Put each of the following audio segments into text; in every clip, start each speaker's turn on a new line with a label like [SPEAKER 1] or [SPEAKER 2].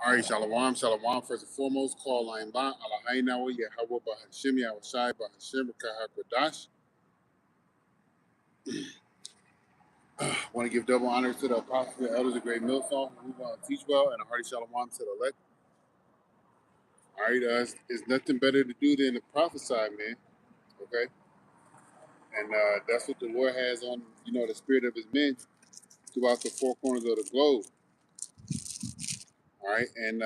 [SPEAKER 1] All right, Shalom, Shalom. First and foremost, call line ba, Alahainawa, Yahweh, Bahashim, Yahushai, Bahashim, Kahakwadash. Want to give double honor to the apostles and elders of Great Millstone who want to teach well, and a hearty Shalom to the elect. All right, it's nothing better to do than to prophesy, man. Okay? And that's what the Lord has on, the spirit of his men throughout the four corners of the globe. All right, and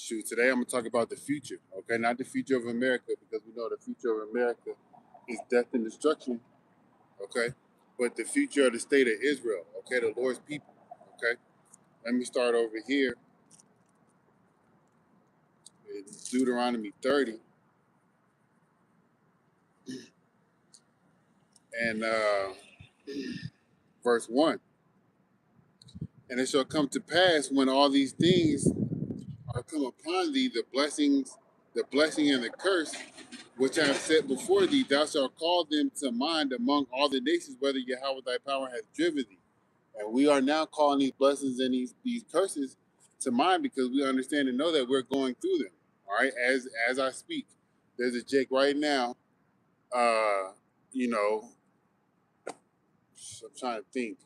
[SPEAKER 1] today I'm going to talk about the future, okay? Not the future of America, because we know the future of America is death and destruction, okay? But the future of the state of Israel, okay? The Lord's people, okay? Let me start over here in Deuteronomy 30 and verse 1. And it shall come to pass when all these things are come upon thee, the blessing and the curse, which I have set before thee, thou shalt call them to mind among all the nations, whether Yahweh thy power hath driven thee. And we are now calling these blessings and these curses to mind because we understand and know that we're going through them. All right, as I speak, there's a Jake right now. You know, I'm trying to think,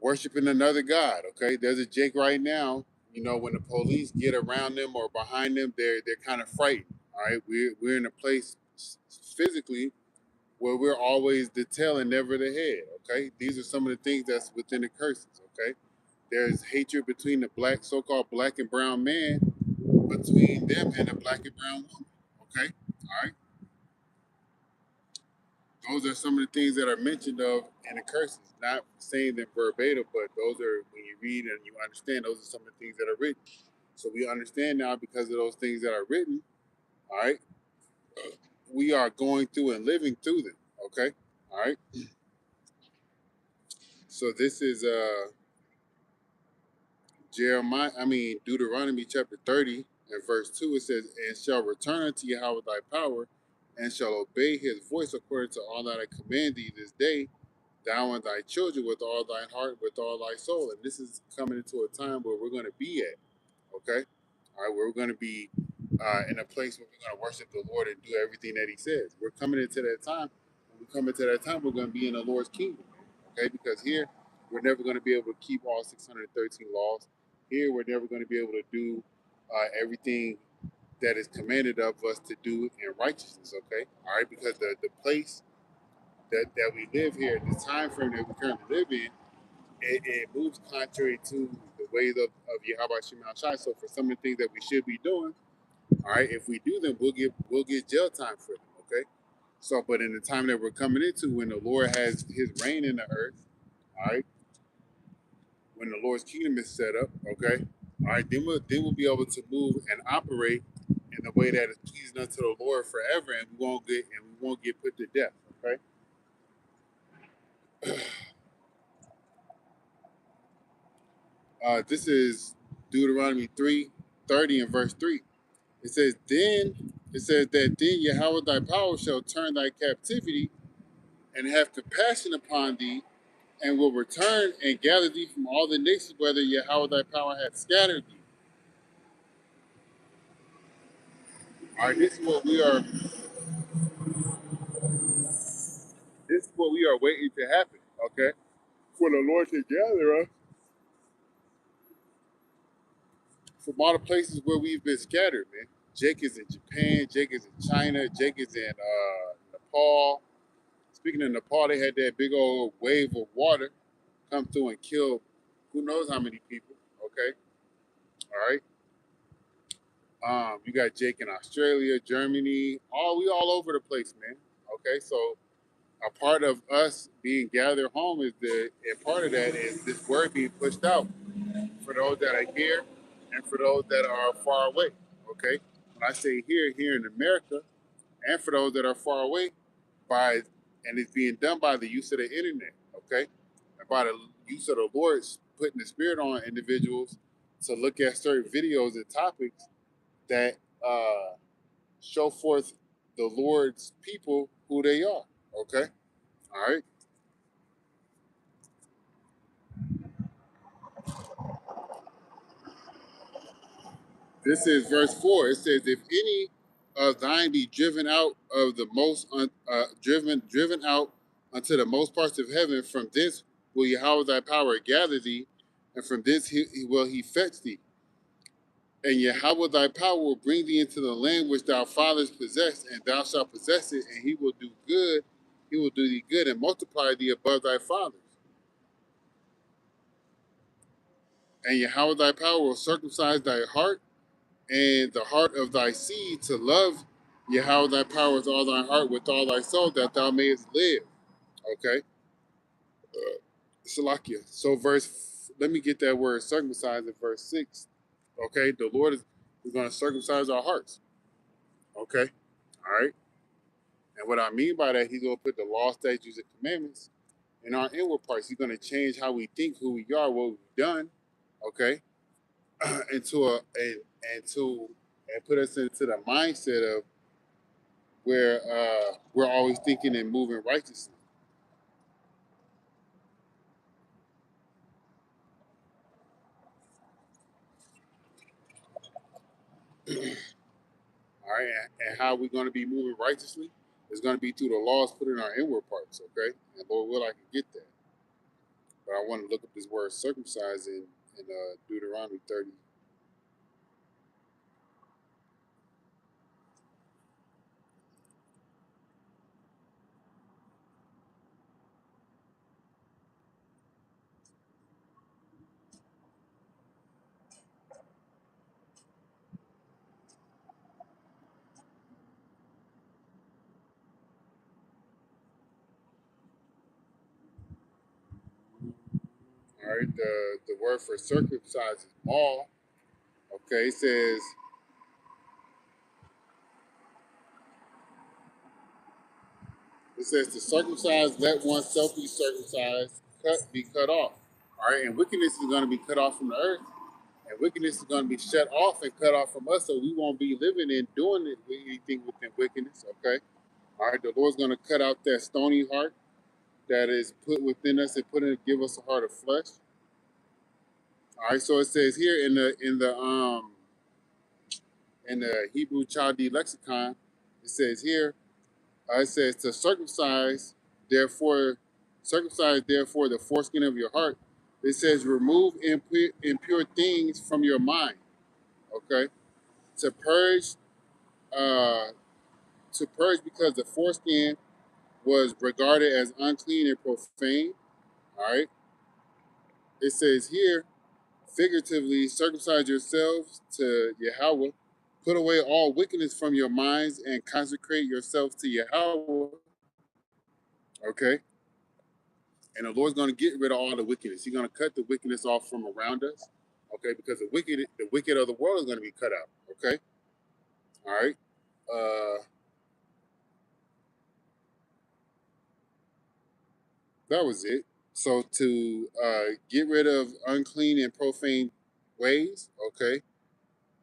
[SPEAKER 1] worshiping another god. Okay, there's a Jake right now. You know, when the police get around them or behind them, they're kind of frightened. All right, we're in a place physically where we're always the tail and never the head. Okay, these are some of the things that's within the curses. Okay, there's hatred between the so-called black and brown man, between them and the black and brown woman. Okay, all right. Those are some of the things that are mentioned of in the curses. Not saying them verbatim, but those are, when you read and you understand, those are some of the things that are written. So we understand now because of those things that are written. All right, we are going through and living through them. Okay, all right. So this is Deuteronomy chapter 30 and verse 2, it says, and shall return unto Yahweh thy power, and shall obey his voice according to all that I command thee this day, thou and thy children with all thine heart, with all thy soul. And this is coming into a time where we're going to be at, okay? All right, we're going to be in a place where we're going to worship the Lord and do everything that he says. We're coming into that time. When we come into that time, we're going to be in the Lord's kingdom, okay? Because here, we're never going to be able to keep all 613 laws. Here, we're never going to be able to do everything that is commanded of us to do in righteousness, okay? All right, because the place that we live here, the time frame that we currently live in, it moves contrary to the ways of Yahweh Shema Shai. So for some of the things that we should be doing, all right, if we do them, we'll get jail time for them, okay? So, but in the time that we're coming into, when the Lord has his reign in the earth, all right, when the Lord's kingdom is set up, okay, all right, then we'll be able to move and operate in the way that is pleasing unto the Lord forever, and we won't get put to death, okay? This is Deuteronomy 3:30 and verse 3. It says that then Yahweh thy power shall turn thy captivity and have compassion upon thee, and will return and gather thee from all the nations, whether Yahweh thy power hath scattered thee. All right, this is what we are waiting to happen, okay? For the Lord to gather us from all the places where we've been scattered, man. Jake is in Japan, Jake is in China, Jake is in Nepal. Speaking of Nepal, they had that big old wave of water come through and kill who knows how many people, okay? All right. You got Jake in Australia, Germany, we all over the place, man. Okay, so a part of us being gathered home and part of that is this word being pushed out for those that are here and for those that are far away. Okay, when I say here in America, and for those that are far away, and it's being done by the use of the internet. Okay, and by the use of the Lord's putting the Spirit on individuals to look at certain videos and topics that show forth the Lord's people who they are. Okay, all right. This is verse 4. It says, if any of thine be driven out of the most driven out unto the most parts of heaven, from thence will Yahweh thy power gather thee, and from thence will he fetch thee. And Yahweh thy power will bring thee into the land which thou fathers possessed, and thou shalt possess it, and he will do good. He will do thee good and multiply thee above thy fathers. And Yahweh thy power will circumcise thy heart and the heart of thy seed to love Yahweh thy power with all thy heart, with all thy soul, that thou mayest live. Okay. Salakia. So let me get that word circumcised in verse 6. Okay. The Lord is going to circumcise our hearts. Okay. All right. And what I mean by that, he's going to put the law, statutes, and commandments in our inward parts. He's going to change how we think, who we are, what we've done. Okay. into a and put us into the mindset of where we're always thinking and moving righteously. All right, and how we're going to be moving righteously is going to be through the laws put in our inward parts. Okay, and Lord will, I can get that. But I want to look up this word circumcised in Deuteronomy 30. All right, the word for circumcised is maul. Okay, it says to circumcise, let oneself be circumcised, be cut off. All right, and wickedness is going to be cut off from the earth, and wickedness is going to be shut off and cut off from us, so we won't be living and doing anything within wickedness. Okay, all right, the Lord's going to cut out that stony heart that is put within us and give us a heart of flesh. All right, so it says here in the Hebrew Chaldee lexicon, it says here, it says to circumcise therefore the foreskin of your heart. It says remove impure things from your mind. Okay, to purge, uh, because the foreskin was regarded as unclean and profane. All right, it says here figuratively, circumcise yourselves to Yahweh, put away all wickedness from your minds, and consecrate yourselves to Yahweh. Okay, and the Lord's going to get rid of all the wickedness. He's going to cut the wickedness off from around us. Okay, because the wicked of the world is going to be cut out. Okay, all right. That was it. So to get rid of unclean and profane ways, okay,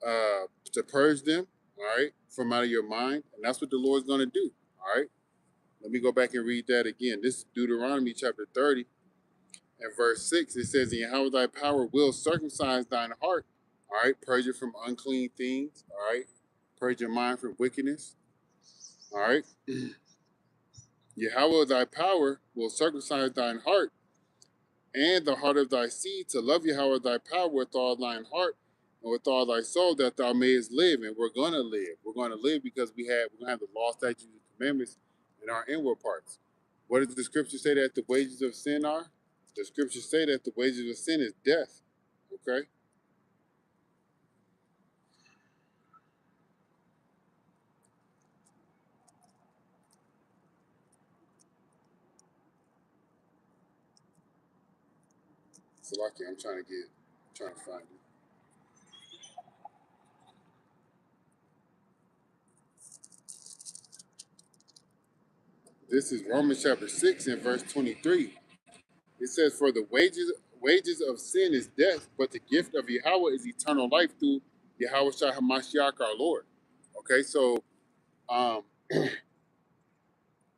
[SPEAKER 1] to purge them, all right, from out of your mind, and that's what the Lord's going to do. All right. Let me go back and read that again. This is Deuteronomy chapter 30 and verse 6. It says, "And how thy power will circumcise thine heart." All right, purge it from unclean things. All right, purge your mind from wickedness. All right, Yahweh thy power will circumcise thine heart and the heart of thy seed to love Yahweh thy power with all thine heart and with all thy soul, that thou mayest live. And we're gonna live. We're gonna live because we're gonna have the law, statutes, and commandments in our inward parts. What does the scripture say that the wages of sin are? The scriptures say that the wages of sin is death. Okay. So lucky, trying to find it. This is Romans chapter 6 and verse 23. It says, "For the wages of sin is death, but the gift of Yahweh is eternal life through Yahweh Shah Hamashiach our Lord." Okay, so um,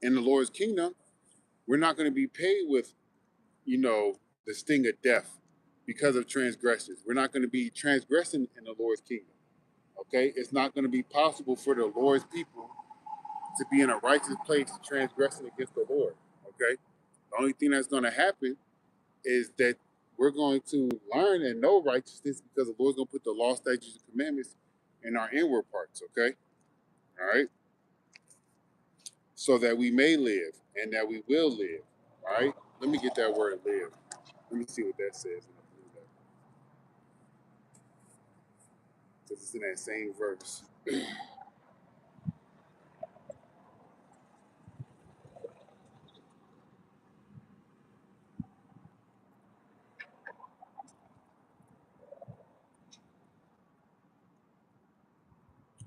[SPEAKER 1] in the Lord's kingdom, we're not going to be paid with, the sting of death because of transgressions. We're not going to be transgressing in the Lord's kingdom. Okay, it's not going to be possible for the Lord's people to be in a righteous place transgressing against the Lord. Okay, the only thing that's going to happen is that we're going to learn and know righteousness because the Lord's going to put the law, statutes, and commandments in our inward parts. Okay, all right, so that we may live and that we will live. All right, let me get that word live. Let me see what that says. Because it's in that same verse.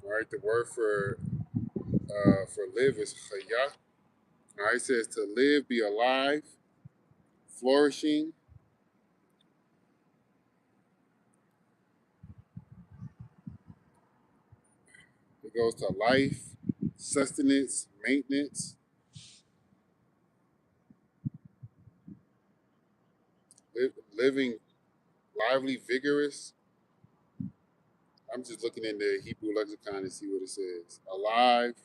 [SPEAKER 1] All right, the word for live is chayah. All right, it says to live, be alive, flourishing. It goes to life, sustenance, maintenance, living, lively, vigorous. I'm just looking in the Hebrew lexicon to see what it says. Alive.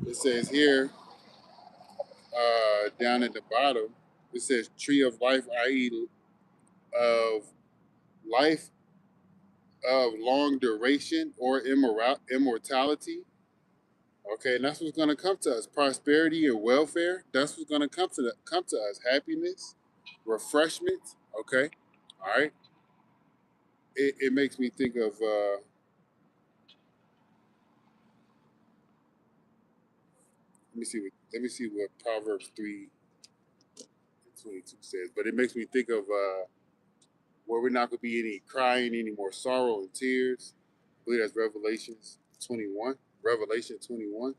[SPEAKER 1] It says here, down at the bottom, it says tree of life, i.e., of life of long duration or immortality. Okay, and that's what's going to come to us: prosperity and welfare. That's what's going to come to us: happiness, refreshment. Okay, all right. It makes me think of. Let me see what Proverbs 3:22 says. But it makes me think of where we're not going to be any crying, any more sorrow and tears. I believe that's Revelations 21. Revelation 21.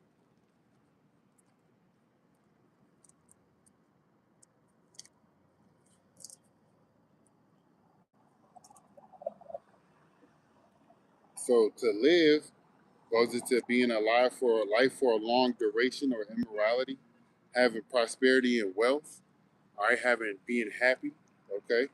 [SPEAKER 1] So to live goes into being alive for life for a long duration or immorality, having prosperity and wealth, all right, having being happy. Okay.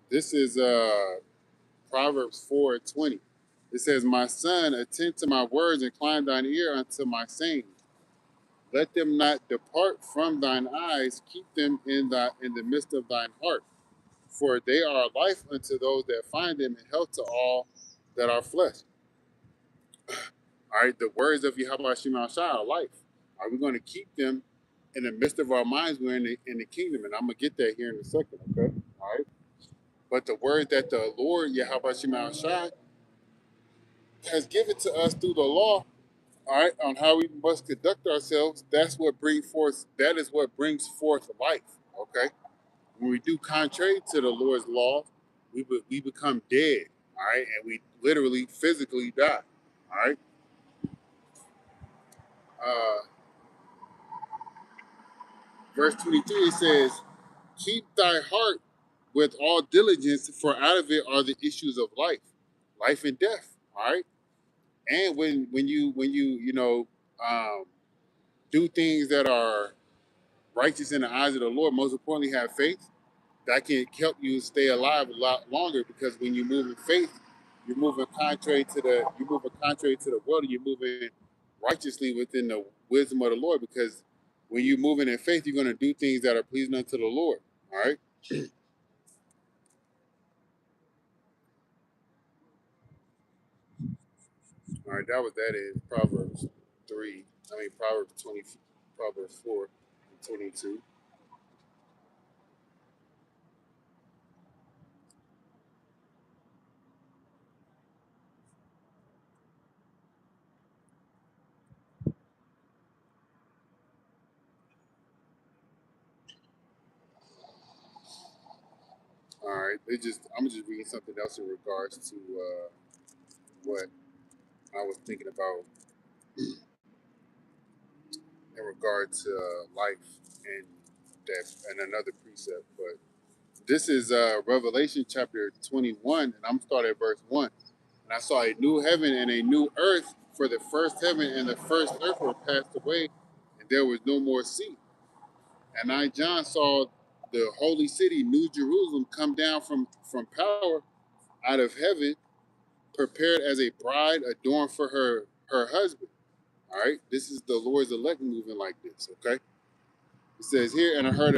[SPEAKER 1] This is Proverbs 4:20. It says, "My son, attend to my words, incline thine ear unto my saying. Let them not depart from thine eyes, keep them in the midst of thine heart. For they are life unto those that find them, and health to all that are flesh." All right, the words of Yahweh Shema Shai are life. Are we going to keep them in the midst of our minds? We're in the kingdom, and I'm gonna get that here in a second. Okay, all right. But the word that the Lord Yahweh Shema Shai has given to us through the law, all right, on how we must conduct ourselves, that's what brings forth. That is what brings forth life. Okay, when we do contrary to the Lord's law, we become dead. All right, and we literally physically die. All right. Uh, verse 23 it says, "Keep thy heart with all diligence, for out of it are the issues of life, life and death." All right, and when you um, do things that are righteous in the eyes of the Lord, most importantly, have faith that can help you stay alive a lot longer. Because when you move in faith, you're moving contrary to the world, and you're moving righteously within the wisdom of the Lord. Because when you're moving in faith, you're going to do things that are pleasing unto the Lord. All right. All right, that was that in Proverbs 3. I mean, Proverbs 20, Proverbs 4 and 22. right, I'm just reading something else in regards to what I was thinking about in regard to life and death and another precept. But this is Revelation chapter 21, and I'm starting at verse 1. And I saw a new heaven and a new earth, for the first heaven and the first earth were passed away, and there was no more sea. And I, John, saw the holy city, New Jerusalem, come down from power out of heaven, prepared as a bride adorned for her husband. All right, this is the Lord's elect moving like this. Okay, it says here, and I heard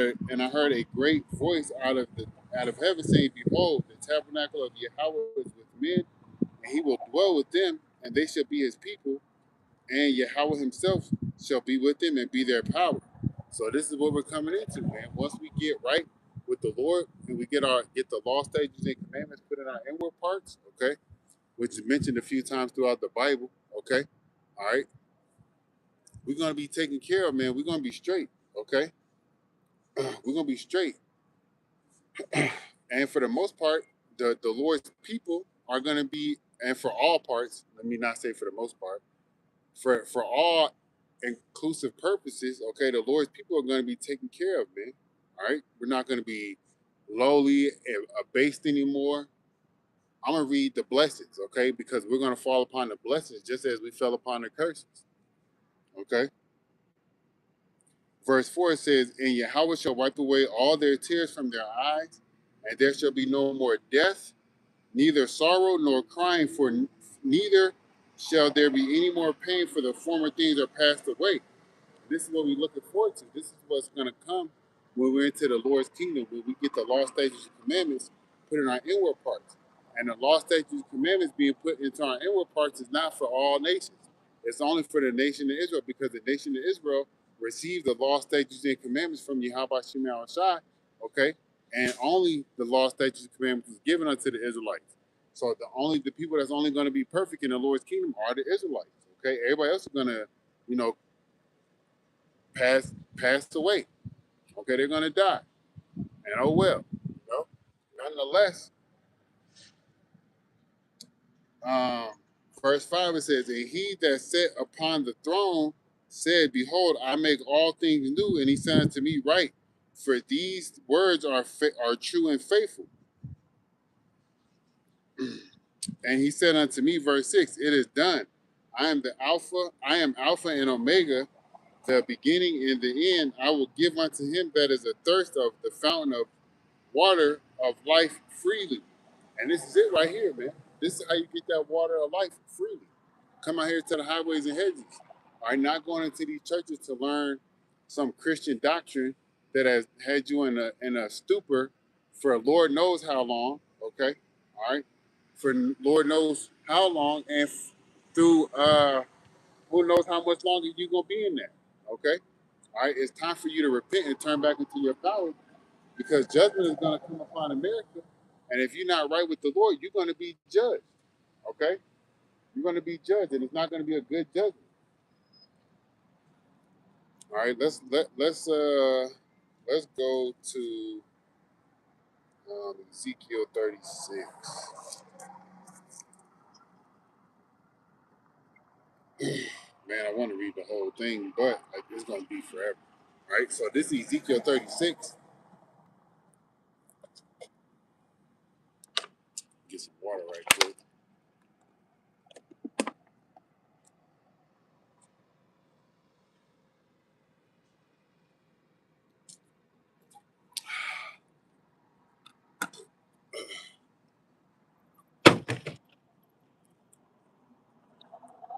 [SPEAKER 1] a great voice out of heaven saying, "Behold, the tabernacle of Yahweh is with men, and He will dwell with them, and they shall be His people, and Yahweh Himself shall be with them and be their power." So this is what we're coming into, man. Once we get right with the Lord and we get the law, statutes, and commandments put in our inward parts, okay, which is mentioned a few times throughout the Bible, okay, all right, we're gonna be taken care of, man. We're gonna be straight, okay. We're gonna be straight, and for the most part, the Lord's people are gonna be, and for all parts. Let me not say for the most part. For all inclusive purposes, okay, the Lord's people are going to be taken care of, man. All right, we're not going to be lowly and abased anymore. I'm gonna read the blessings, okay, because we're going to fall upon the blessings just as we fell upon the curses. Okay, verse 4 says, "And Yahweh shall wipe away all their tears from their eyes, and there shall be no more death, neither sorrow nor crying, for neither shall there be any more pain, for the former things are passed away." This is what we're looking forward to. This is what's going to come when we're into the Lord's kingdom, when we get the law, statutes, and commandments put in our inward parts. And the law, statutes, and commandments being put into our inward parts is not for all nations. It's only for the nation of Israel, because the nation of Israel received the law, statutes, and commandments from Yahweh Shema Shai, okay? And only the law, statutes, and commandments was given unto the Israelites. So the people that's only going to be perfect in the Lord's kingdom are the Israelites, okay? Everybody else is going to, you know, passed away. Okay, they're gonna die. And oh well. You know? Nonetheless, um, verse 5 it says, "And he that sat upon the throne said, Behold, I make all things new, and he said unto me, Write, for these words are true and faithful. And he said unto me, verse 6, It is done. I am Alpha and Omega, the beginning and the end. I will give unto him that is athirst of the fountain of water of life freely." And this is it right here, man. This is how you get that water of life freely. Come out here to the highways and hedges. All right, not going into these churches to learn some Christian doctrine that has had you in a stupor for Lord knows how long. Okay, all right, for Lord knows how long, and through who knows how much longer you're gonna be in there. Okay, all right, it's time for you to repent and turn back into your power, because judgment is going to come upon America. And if you're not right with the Lord, you're going to be judged. Okay? You're going to be judged, and it's not going to be a good judgment. All right, let's go to Ezekiel 36. Man, I want to read the whole thing, but like, it's going to be forever. All right, so this is Ezekiel 36. Get some water right quick.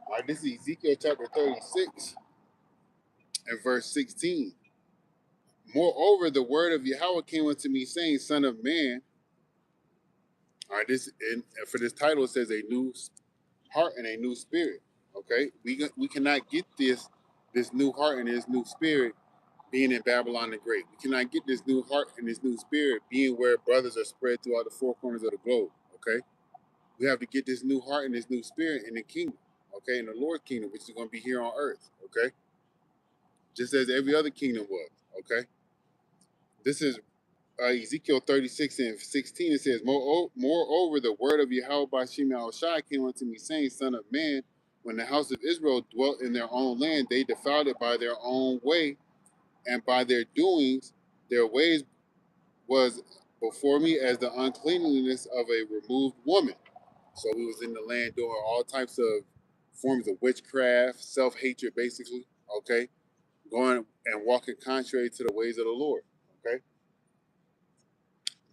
[SPEAKER 1] All right, this is Ezekiel chapter 36 and verse 16. "Moreover, the word of Yahweh came unto me, saying, Son of man," all right, and for this title it says a new heart and a new spirit. Okay, we cannot get this new heart and this new spirit being in Babylon the Great. We cannot get this new heart and this new spirit being where brothers are spread throughout the four corners of the globe. Okay, we have to get this new heart and this new spirit in the kingdom. Okay, in the Lord's kingdom, which is going to be here on earth. Okay, just as every other kingdom was. Okay, this is Ezekiel 36 and 16, it says, Moreover, the word of Yahweh by Shema Shai came unto me, saying, Son of man, when the house of Israel dwelt in their own land, they defiled it by their own way, and by their doings, their ways was before me as the uncleanliness of a removed woman. So we was in the land doing all types of forms of witchcraft, self-hatred, basically, okay? Going and walking contrary to the ways of the Lord, okay?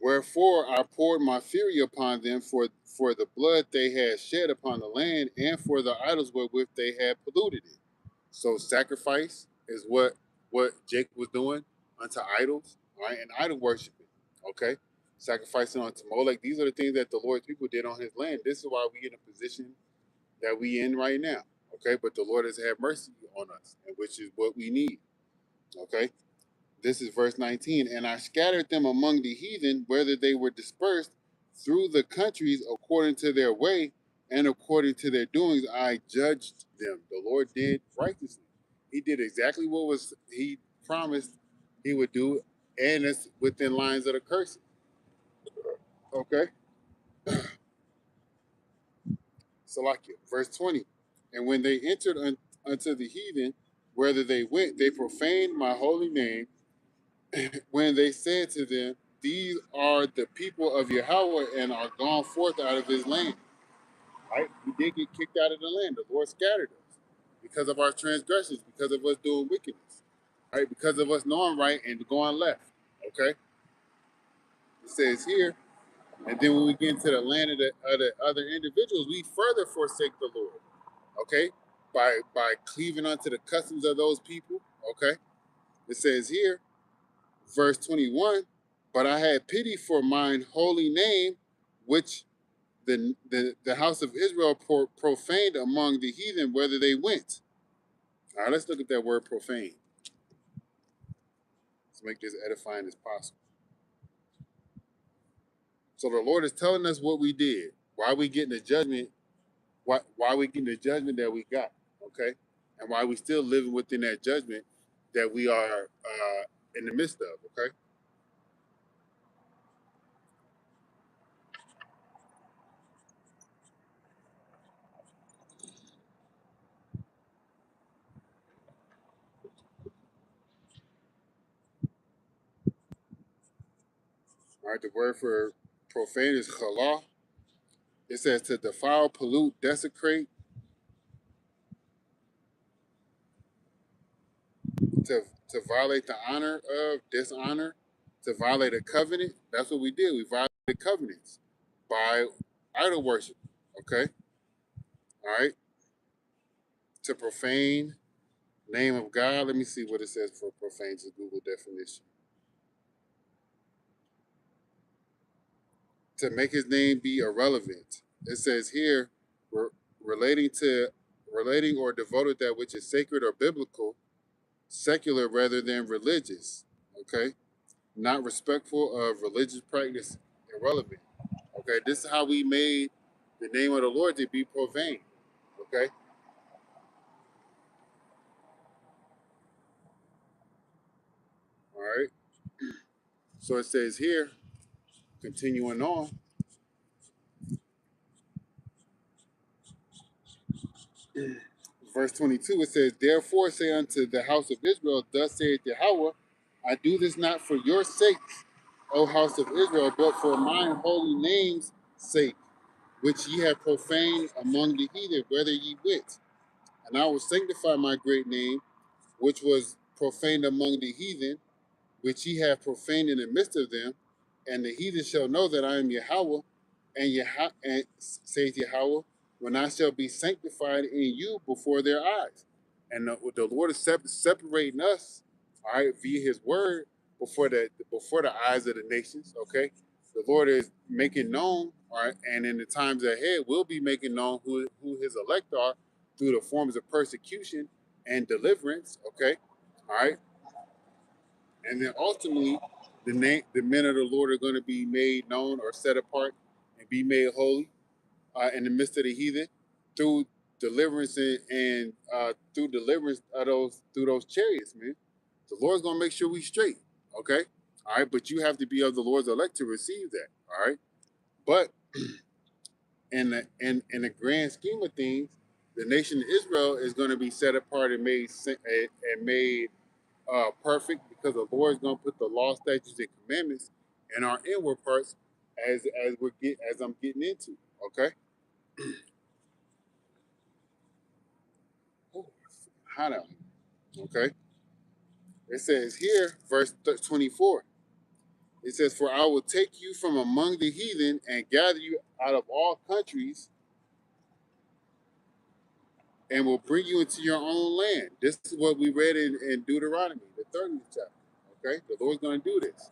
[SPEAKER 1] Wherefore I poured my fury upon them for the blood they had shed upon the land and for the idols wherewith they had polluted it. So sacrifice is what Jacob was doing unto idols, right? And idol worshiping. Okay. Sacrificing unto Molech. These are the things that the Lord's people did on his land. This is why we in a position that we in right now. Okay. But the Lord has had mercy on us, and which is what we need. Okay. This is verse 19. And I scattered them among the heathen, whether they were dispersed through the countries according to their way and according to their doings, I judged them. The Lord did righteously. He did exactly what was he promised he would do, and it's within lines of the curses. Okay. Salakia. Verse 20. And when they entered unto the heathen, whether they went, they profaned my holy name when they said to them, These are the people of Yahweh and are gone forth out of his land. Right? We did get kicked out of the land. The Lord scattered us because of our transgressions, because of us doing wickedness, right? Because of us knowing right and going left. Okay? It says here, and then when we get into the land of the other individuals, we further forsake the Lord. Okay? By cleaving unto the customs of those people. Okay? It says here, verse 21, but I had pity for mine holy name, which the house of Israel profaned among the heathen, whether they went. All right, let's look at that word profane. Let's make this edifying as possible. So the Lord is telling us what we did, why we getting the judgment, why we getting the judgment that we got, okay, and why we still living within that judgment that we are in the midst of, okay. All right, the word for profane is chalah. It says to defile, pollute, desecrate, to violate the honor of, dishonor, to violate a covenant. That's what we did. We violated covenants by idol worship. Okay, all right. To profane name of God. Let me see what it says for profane. To Google definition. To make his name be irrelevant. It says here, relating to relating or devoted that which is sacred or biblical, secular rather than religious. Okay, not respectful of religious practice, irrelevant. Okay, this is how we made the name of the Lord to be profane. Okay, all right. So it says here, continuing on, verse 22, it says, Therefore say unto the house of Israel, Thus saith Yahweh, I do this not for your sakes, O house of Israel, but for mine holy name's sake, which ye have profaned among the heathen, whether ye wit. And I will sanctify my great name, which was profaned among the heathen, which ye have profaned in the midst of them, and the heathen shall know that I am Yahweh, and saith Yahweh, when I shall be sanctified in you before their eyes. And the Lord is separating us, all right, via His word before the eyes of the nations. Okay, the Lord is making known, all right, and in the times ahead, will be making known who His elect are through the forms of persecution and deliverance. Okay, all right. And then ultimately, the men of the Lord are going to be made known or set apart and be made holy in the midst of the heathen through deliverance and through deliverance of those through those chariots, man. The Lord's gonna make sure we straight. Okay. All right, but you have to be of the Lord's elect to receive that. All right, but in the grand scheme of things, the nation of Israel is going to be set apart and made perfect, because the Lord is going to put the law, statutes, and commandments in our inward parts, as I'm getting into. Okay, hot out. Okay, it says here, verse 24. It says, "For I will take you from among the heathen and gather you out of all countries, and will bring you into your own land." This is what we read in Deuteronomy, the 30th chapter. Okay, the Lord's going to do this.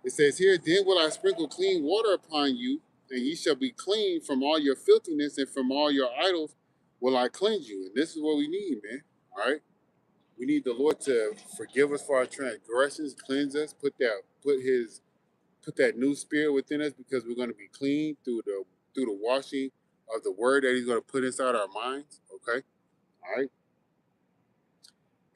[SPEAKER 1] It says here, "Then will I sprinkle clean water upon you, and ye shall be clean from all your filthiness, and from all your idols will I cleanse you." And this is what we need, man. All right, we need the Lord to forgive us for our transgressions, cleanse us, put that new spirit within us, because we're going to be clean through the washing of the word that He's going to put inside our minds. Okay, all right.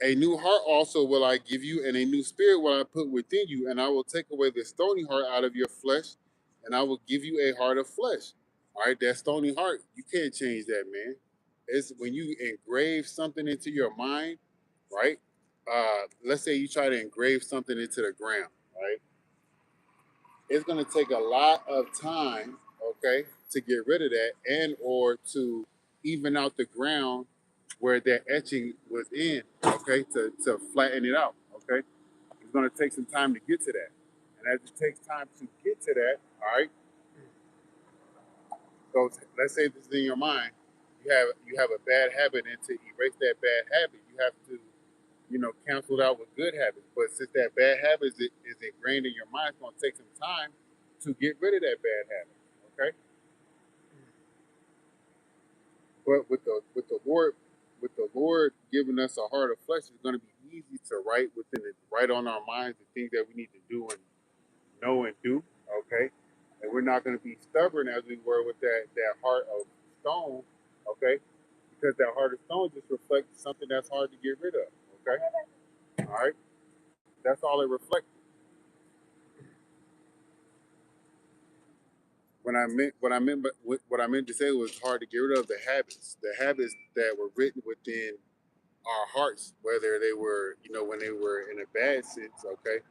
[SPEAKER 1] "A new heart also will I give you, and a new spirit will I put within you, and I will take away the stony heart out of your flesh, and I will give you a heart of flesh." All right, that stony heart, you can't change that, man. It's when you engrave something into your mind, right? Let's say you try to engrave something into the ground, right? It's going to take a lot of time, okay, to get rid of that, and or to even out the ground where that etching was in, okay, to flatten it out, okay. It's going to take some time to get to that, and as it takes time to get to that, all right. So let's say this is in your mind, you have a bad habit, and to erase that bad habit, you have to, cancel it out with good habits. But since that bad habit is ingrained in your mind, it's going to take some time to get rid of that bad habit. Okay, but with the Lord giving us a heart of flesh, it's going to be easy to write on our minds the things that we need to do and know and do. Okay, and we're not going to be stubborn as we were with that heart of stone. Okay, because that heart of stone just reflects something that's hard to get rid of. Okay, all right, that's all it reflects. What I meant to say was hard to get rid of the habits that were written within our hearts, whether they were, when they were in a bad sense, okay,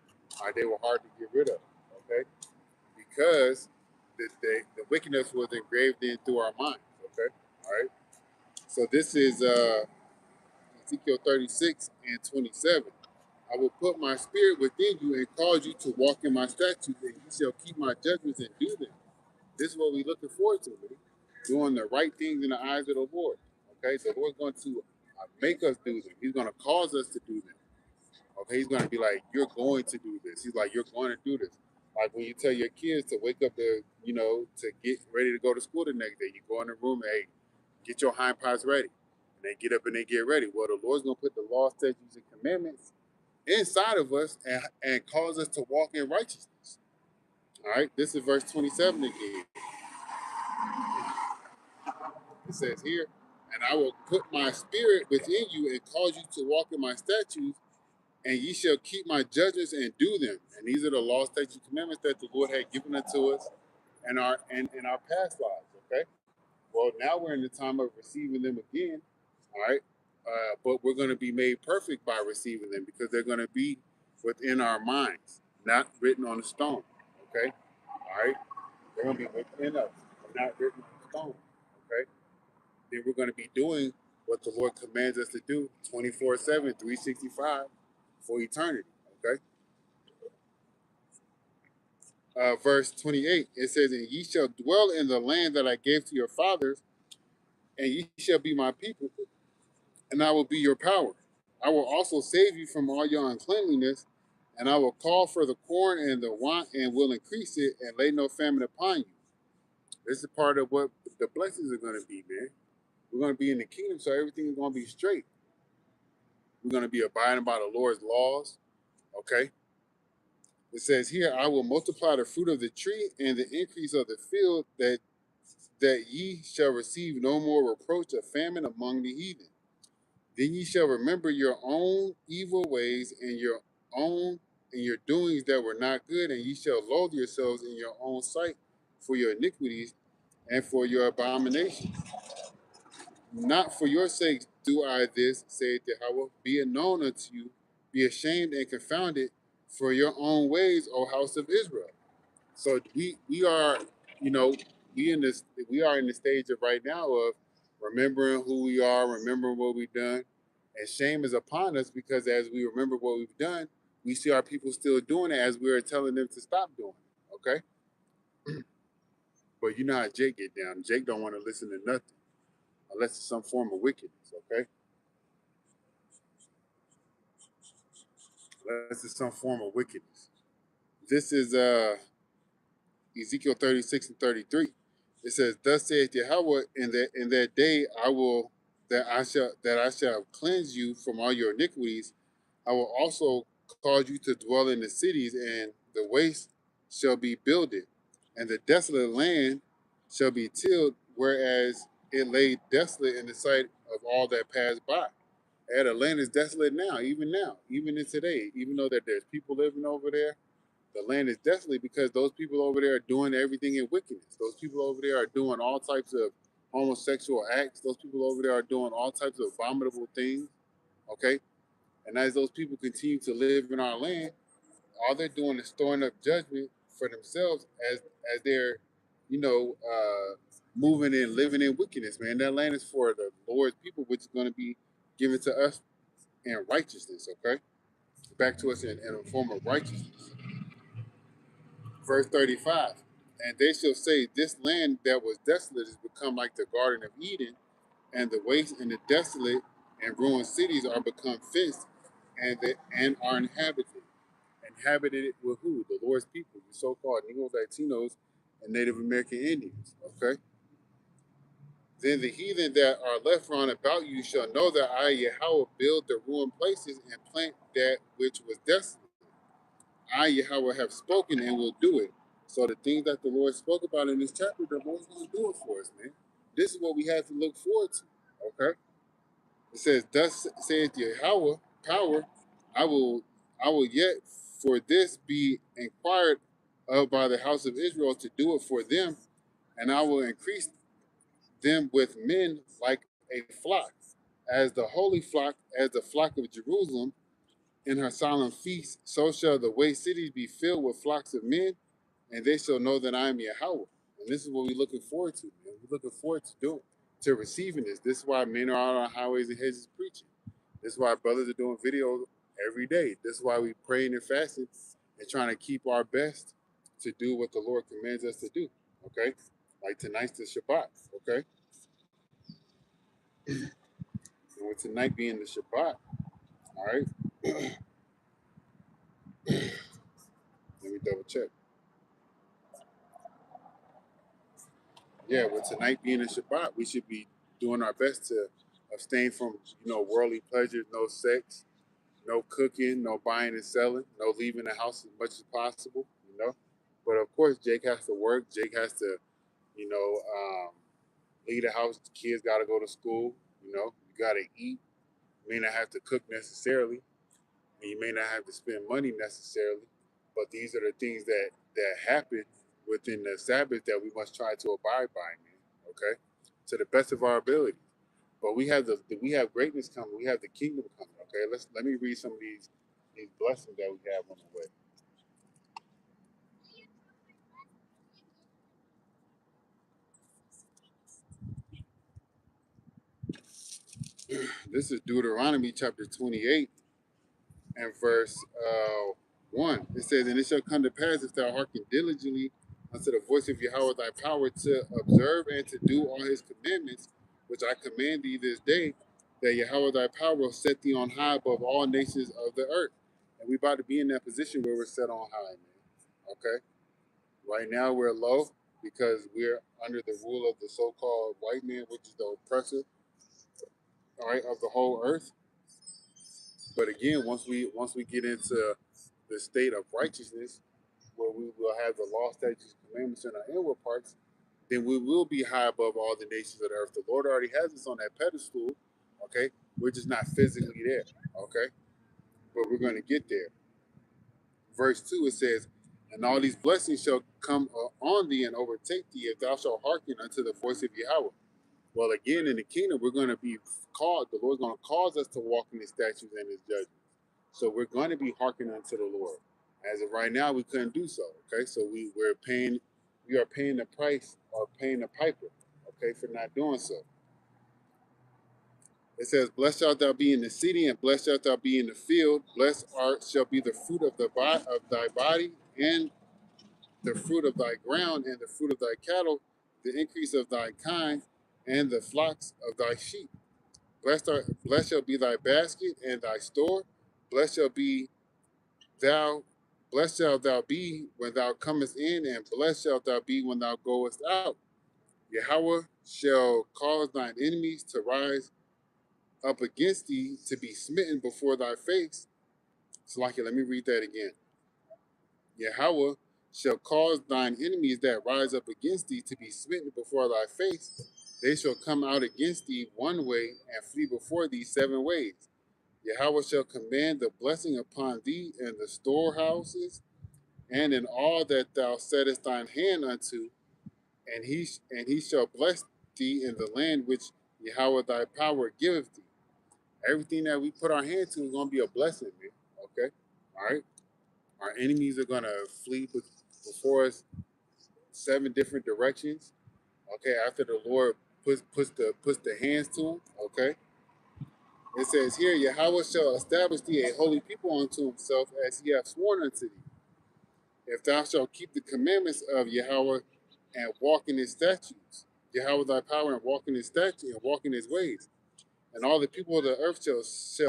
[SPEAKER 1] they were hard to get rid of, okay, because the wickedness was engraved in through our minds, okay, all right. So this is Ezekiel 36:27. "I will put my spirit within you and cause you to walk in my statutes, and you shall keep my judgments and do them." This is what we're looking forward to, man. Doing the right things in the eyes of the Lord. Okay, the Lord's going to make us do them. He's going to cause us to do them. Okay, He's going to be like, "You're going to do this." He's like, "You're going to do this." Like when you tell your kids to wake up to get ready to go to school the next day, you go in the room, "Hey, get your hind parts ready," and they get up and they get ready. Well, the Lord's going to put the law, statutes, and commandments inside of us, and cause us to walk in righteousness. All right, this is verse 27 again. It says here, "And I will put my spirit within you and cause you to walk in my statutes, and ye shall keep my judgments and do them." And these are the law, statutes, commandments that the Lord had given unto us in our past lives. Okay. Well, now we're in the time of receiving them again. All right. But we're going to be made perfect by receiving them, because they're going to be within our minds, not written on a stone. Okay. All right. They're going to be within us, but not written on stone. Okay. Then we're going to be doing what the Lord commands us to do 24/7, 365 for eternity. Okay. Verse 28, it says, "And ye shall dwell in the land that I gave to your fathers, and ye shall be my people, and I will be your power. I will also save you from all your uncleanliness, and I will call for the corn and the wine, and will increase it, and lay no famine upon you." This is part of what the blessings are going to be, man. We're going to be in the kingdom, so everything is going to be straight. We're going to be abiding by the Lord's laws. Okay. It says here, "I will multiply the fruit of the tree and the increase of the field, that ye shall receive no more reproach of famine among the heathen. Then ye shall remember your own evil ways and your own in your doings that were not good, and ye shall loathe yourselves in your own sight for your iniquities and for your abominations. Not for your sakes do I this, saith Yahweh, be it known unto you, be ashamed and confounded for your own ways, O house of Israel. So we are, you know, we are in the stage of right now of remembering who we are, remembering what we've done, and shame is upon us because as we remember what we've done, we see our people still doing it as we are telling them to stop doing it. Okay, but you know how Jake get down. Jake don't want to listen to nothing unless it's some form of wickedness. Okay, unless it's some form of wickedness. This is Ezekiel 36 and 33. It says, "Thus saith Yahweh, in that day I will that I shall cleanse you from all your iniquities. I will also cause you to dwell in the cities, and the waste shall be builded, and the desolate land shall be tilled, whereas it lay desolate in the sight of all that passed by." And the land is desolate now, even in today, even though that there's people living over there, the land is desolate because those people over there are doing everything in wickedness. Those people over there are doing all types of homosexual acts. Those people over there are doing all types of abominable things. Okay. And as those people continue to live in our land, all they're doing is storing up judgment for themselves as they're, you know, moving and living in wickedness, man. That land is for the Lord's people, which is going to be given to us in righteousness, okay? Back to us in a form of righteousness. Verse 35, and they shall say, this land that was desolate has become like the Garden of Eden, and the waste and the desolate and ruined cities are become fenced and are inhabited. Inhabited with who? The Lord's people, the so-called Negros, Latinos, and Native American Indians. Okay? Then the heathen that are left round about you shall know that I, Yahweh, build the ruined places and plant that which was desolate. I, Yahweh, have spoken and will do it. So the things that the Lord spoke about in this chapter, the Lord's going to do it for us, man. This is what we have to look forward to. Okay? It says, "Thus saith Yahweh, power, I will, I will yet for this be inquired of by the house of Israel to do it for them, and I will increase them with men like a flock, as the holy flock, as the flock of Jerusalem, in her solemn feast, so shall the waste cities be filled with flocks of men, and they shall know that I am Yahweh." And this is what we're looking forward to, man. We're looking forward to doing, to receiving this. This is why men are out on highways and hedges preaching. This is why brothers are doing videos every day. This is why we praying and fasting and trying to keep our best to do what the Lord commands us to do. Okay? Like tonight's the Shabbat. Okay? And with tonight being the Shabbat, all right? Let me double check. Yeah, with tonight being a Shabbat, we should be doing our best to abstain from, worldly pleasures, no sex, no cooking, no buying and selling, no leaving the house as much as possible. But of course, Jake has to work. Jake has to, you know, um, leave the house. The kids got to go to school. You got to eat. You may not have to cook necessarily, and you may not have to spend money necessarily. But these are the things that happen within the Sabbath that we must try to abide by, man. Okay, to the best of our ability. But we have greatness coming. We have the kingdom coming. Okay, let me read some of these blessings that we have on the way. This is Deuteronomy chapter 28 and verse 1. It says, "And it shall come to pass if thou hearken diligently unto the voice of Yahweh thy power to observe and to do all his commandments, which I command thee this day, that Yahweh thy power will set thee on high above all nations of the earth." And we about to be in that position where we're set on high, man. Okay? Right now we're low because we're under the rule of the so-called white man, which is the oppressor, all right, of the whole earth. But again, once we get into the state of righteousness, where we will have the law, statutes, commandments in our inward parts, then we will be high above all the nations of the earth. The Lord already has us on that pedestal. Okay, we're just not physically there. Okay, but we're going to get there. Verse 2, it says, and all these blessings shall come on thee and overtake thee if thou shalt hearken unto the voice of Yahweh. Well, again, in the kingdom, we're going to be called, the Lord's going to cause us to walk in his statutes and his judgments. So we're going to be hearkening unto the Lord. As of right now, we couldn't do so. Okay, so we are paying the price or paying the piper. Okay, for not doing so. It says, "Blessed shalt thou be in the city, and blessed shalt thou be in the field. Blessed shall be the fruit of thy body, and the fruit of thy ground, and the fruit of thy cattle, the increase of thy kind, and the flocks of thy sheep. Blessed shall be thy basket and thy store. Blessed shall be thou, blessed shalt thou be when thou comest in, and blessed shalt thou be when thou goest out. Yahweh shall cause thine enemies to rise up against thee, to be smitten before thy face." So, like it, let me read that again. Yahweh shall cause thine enemies that rise up against thee to be smitten before thy face. They shall come out against thee one way and flee before thee 7 ways. Yahweh shall command the blessing upon thee in the storehouses and in all that thou settest thine hand unto, and he shall bless thee in the land which Yahweh thy power giveth thee. Everything that we put our hand to is going to be a blessing, man. Okay? All right? Our enemies are going to flee before us 7 different directions. Okay? After the Lord puts the hands to them. Okay? It says here, Yahweh shall establish thee a holy people unto himself as he hath sworn unto thee. If thou shalt keep the commandments of Yahweh and walk in his statutes, Yahweh thy power, and walk in his statutes and walk in his ways. And all the people of the earth shall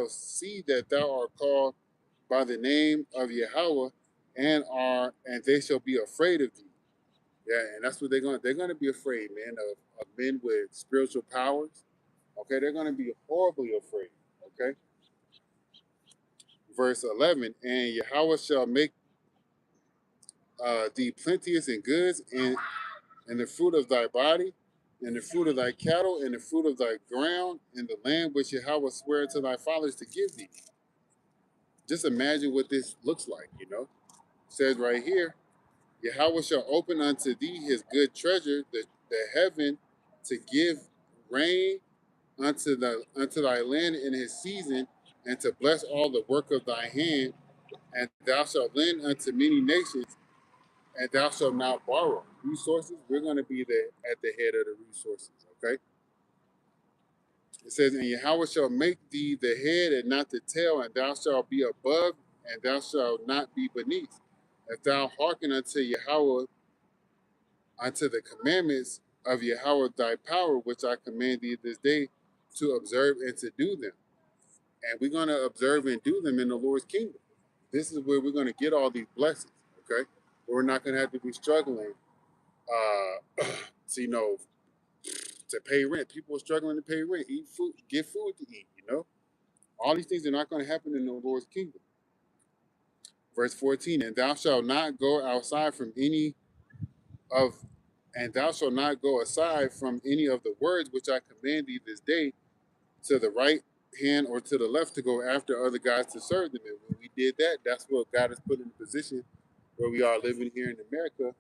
[SPEAKER 1] see that thou art called by the name of Yahweh, and they shall be afraid of thee. Yeah, and that's what they're gonna be afraid, man, of men with spiritual powers. Okay, they're gonna be horribly afraid. Okay. Verse 11, and Yahweh shall make thee plenteous in goods, and the fruit of thy body, and the fruit of thy cattle, and the fruit of thy ground, in the land which Yahweh sware to thy fathers to give thee. Just imagine what this looks like, you know. It says right here, Yahweh shall open unto thee his good treasure, the heaven, to give rain unto thy land in his season, and to bless all the work of thy hand, and thou shalt lend unto many nations, and thou shalt not borrow. Resources, we're going to be at the head of the resources, okay? It says, and Yahweh shall make thee the head and not the tail, and thou shalt be above, and thou shalt not be beneath. If thou hearken unto Yahweh, unto the commandments of Yahweh thy power, which I command thee this day to observe and to do them. And we're going to observe and do them in the Lord's kingdom. This is where we're going to get all these blessings, okay? We're not going to have to be struggling to, to pay rent. People are struggling to pay rent, eat food, get food to eat, you know? All these things are not going to happen in the Lord's kingdom. Verse 14, and thou shalt not go outside from any of, and thou shalt not go aside from any of the words which I command thee this day, to the right hand or to the left, to go after other gods to serve them. And when we did that, that's what God has put in the position where we are living here in America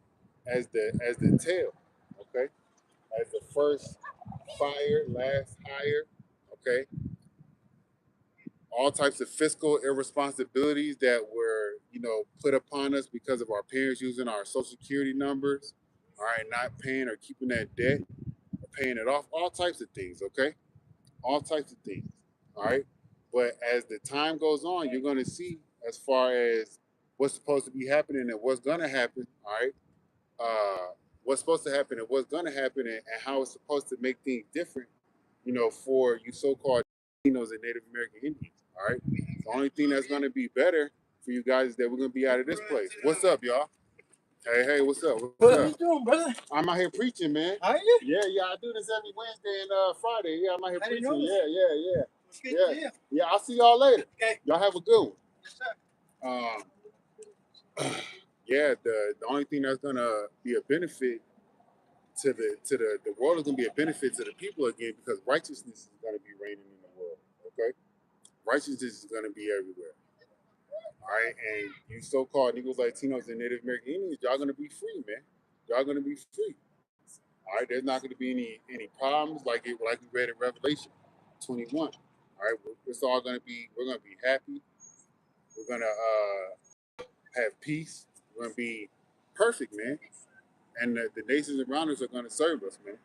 [SPEAKER 1] as the tail, okay? As the first fire, last hire, okay? All types of fiscal irresponsibilities that were, put upon us because of our parents using our social security numbers, all right, not paying or keeping that debt or paying it off, all types of things, okay? All types of things, all right? But as the time goes on, you're going to see as far as what's supposed to be happening and what's going to happen, all right? What's supposed to happen and what's going to happen, and how it's supposed to make things different, for you so-called Latinos and Native American Indians, all right? The only thing that's going to be better for you guys is that we're going to be out of this place. What's up, y'all? Hey, what's up? What's
[SPEAKER 2] What are
[SPEAKER 1] up?
[SPEAKER 2] you doing, brother?
[SPEAKER 1] I'm out here preaching, man.
[SPEAKER 2] Are you?
[SPEAKER 1] Yeah, I do this every Wednesday and Friday. Yeah, I'm out here
[SPEAKER 2] I didn't
[SPEAKER 1] preaching.
[SPEAKER 2] know
[SPEAKER 1] Yeah.
[SPEAKER 2] It's good
[SPEAKER 1] Yeah.
[SPEAKER 2] to see you.
[SPEAKER 1] Yeah, I'll see y'all later.
[SPEAKER 2] Okay.
[SPEAKER 1] Y'all have a good one.
[SPEAKER 2] Yes, sir.
[SPEAKER 1] Yeah, the only thing that's gonna be a benefit to the world is gonna be a benefit to the people again, because righteousness is gonna be reigning in the world. Okay, righteousness is gonna be everywhere. right, and you so-called Negroes, Latinos, and Native American Indians, y'all gonna be free, man. Y'all gonna be free. All right, there's not gonna be any problems like we read in Revelation 21. All right, it's all gonna be. We're gonna be happy. We're gonna have peace. We're gonna be perfect, man. And the nations around us are gonna serve us, man.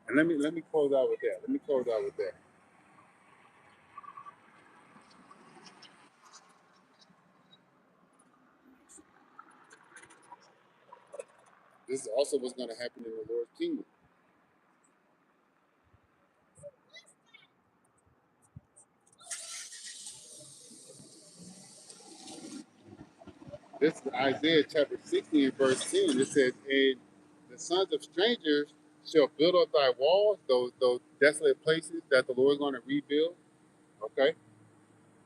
[SPEAKER 1] And let me close out with that. Let me close out with that. This is also what's gonna happen in the Lord's kingdom. This is Isaiah chapter 60 and verse 10. It says, "And the sons of strangers shall build up thy walls, those desolate places that the Lord is going to rebuild." Okay,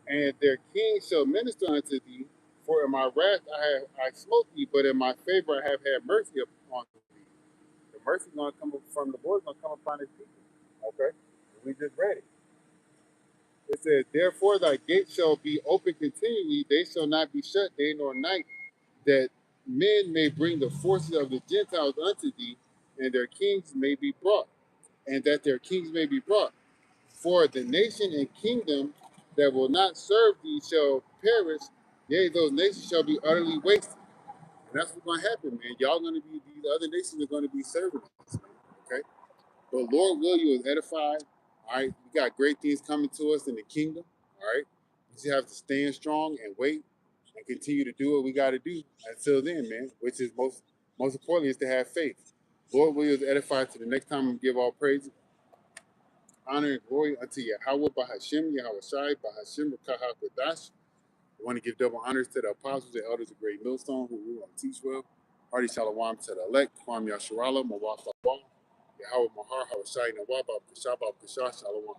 [SPEAKER 1] and their kings shall minister unto thee. For in my wrath I smote thee, but in my favor I have had mercy upon thee. The mercy is going to come from the Lord, is going to come upon His people. Okay, we just read it. It says, "Therefore thy gates shall be open continually; they shall not be shut day nor night, that men may bring the forces of the Gentiles unto thee, and their kings may be brought, and that their kings may be brought. For the nation and kingdom that will not serve thee shall perish, yea, those nations shall be utterly wasted." And that's what's going to happen, man. Y'all going to be, these other nations are going to be serving us, man. Okay? But Lord will, you is edified. All right? We got great things coming to us in the kingdom. All right? We just have to stand strong and wait and continue to do what we got to do until then, man. Which is most importantly is to have faith. Lord will, you is edified to the next time we give all praise, honor, and glory unto Yahweh, Bahashem, Yahweh Shai, Bahashem, Rakaha Kodash. I want to give double honors to the apostles and elders of Great Millstone who rule and teach well. Hearty Shalom to the elect, Kwam Yasharala, Mawaf Lawal, Yahweh Mahar, Hawashai Nawab, Abkashab, Abkashah, Shalom.